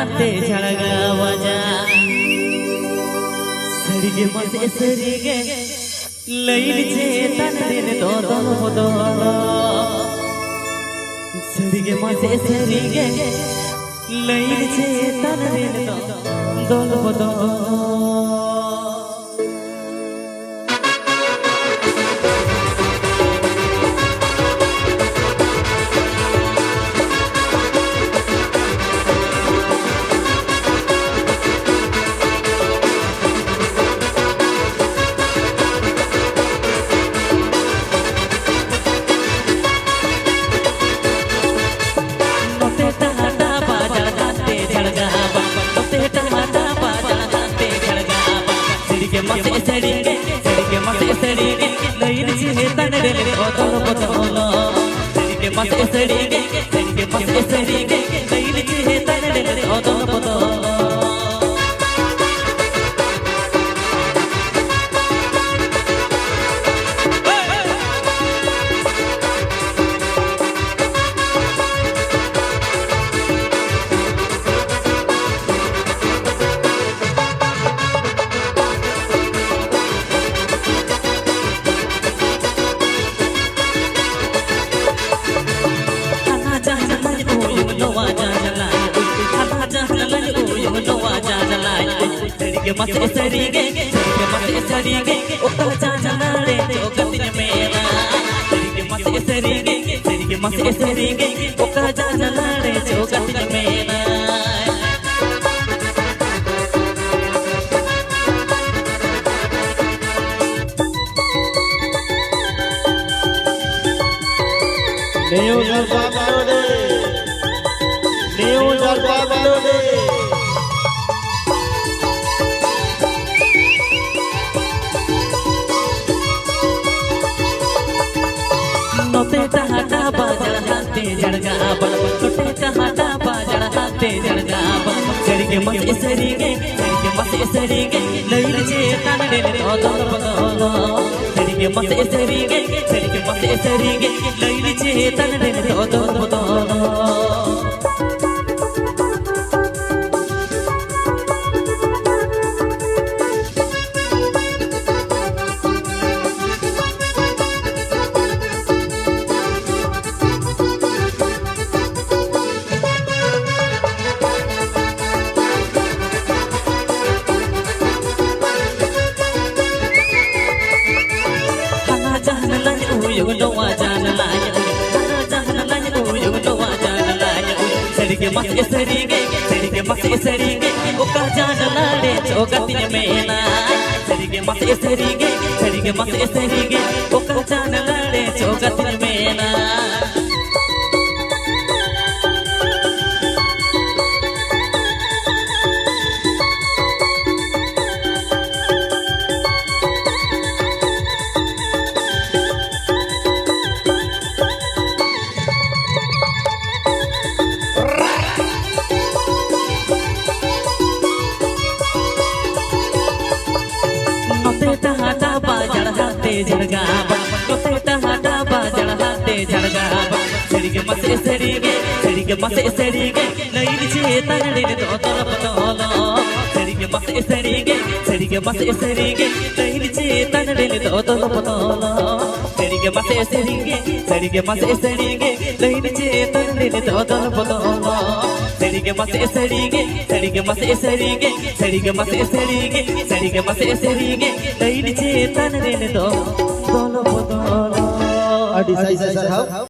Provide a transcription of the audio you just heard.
ಹಾತೆ ಝಳಗಾವಜ ಸರಿಗೆ ಮಸೆ ಸರಿಗೆ ಲೈಲಿಚೆ ತನದಿನ ದೋದಲು ಹೋದೋಳ ಸರಿಗೆ ಮಸೆ ಸರಿಗೆ ಲೈಲಿಚೆ ತನದಿನ ದೋದಲು ಹೋದೋಳ मसे सड़ीगे लैलिचे तनदिन दोदಲು ಹೋದೋಳ ಸರಿಗೆ ಮಸೆ ಸड़ीगे लैलिचे तनदिन दोदಲು ಹೋದೋಳ मसे सड़ीगे ओकर जाने जोगतिन मेला मसे सड़ीगे ओकर जाने जोगतिन मेला नोते टहाटा बाजड़ हाथे झड़गाबल नोते टहाटा बाजड़ हाथे झड़गाबल सड़ीगे मसे सड़ीगे लैलिचे तनदिन दोदಲು ಹೋದೋಳ सड़ीगे मसे सड़ीगे लैलिचे तनदिन दोदಲು ಹೋದೋಳ सड़ीगे मसे सड़ीगे ओकर जान लाड़े जोगतिन मेला सड़ीगे मसे सड़ीगे ओकर जान लाड़े जोगतिन मेला टहाटा बाजड़ हाथे झड़गाबल नोते टहाटा बाजड़ हाथे झड़गाबल सड़ीगे मसे सड़ीगे लैलिचे तनदिन दोदಲು ಹೋದೋಳ सड़ीगे मसे सड़ीगे लैलिचे तनदिन दोदಲು ಹೋದೋಳ सड़ीगे मसे सड़ीगे लैलिचे तनदिन दोदಲು ಹೋದೋಳ सड़ीगे मसे सड़ीगे लैलिचे तनदिन दोदಲು ಹೋದೋಳ